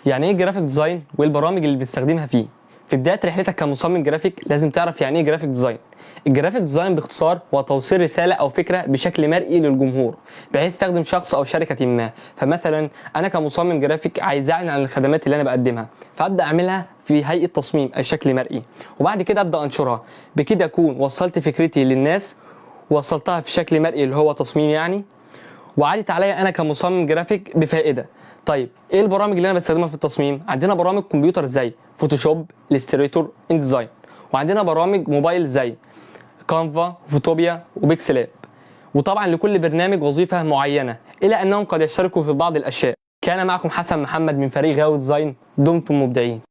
يعني ايه جرافيك ديزاين والبرامج اللي بنستخدمها فيه؟ في بداية رحلتك كمصمم جرافيك لازم تعرف يعني ايه جرافيك ديزاين. الجرافيك ديزاين باختصار هو توصيل رسالة أو فكرة بشكل مرئي للجمهور بحيث تخدم شخص أو شركة ما. فمثلا أنا كمصمم جرافيك عايز أعلن عن الخدمات اللي أنا بقدمها، فأبدأ أعملها في هيئة تصميم أي شكل مرئي، وبعد كده أبدأ أنشرها. بكده أكون وصلت فكرتي للناس، وصلتها في شكل مرئي اللي هو تصميم يعني، وعادت عليا انا كمصمم جرافيك بفائده. طيب ايه البرامج اللي انا بستخدمها في التصميم؟ عندنا برامج كمبيوتر زي فوتوشوب، الستريتور، انديزاين، وعندنا برامج موبايل زي كانفا، فوتوبيا، وبيكسلاب. وطبعا لكل برنامج وظيفه معينه، الى انهم قد يشتركوا في بعض الاشياء. كان معكم حسن محمد من فريق غاوي ديزاين، دمتم مبدعين.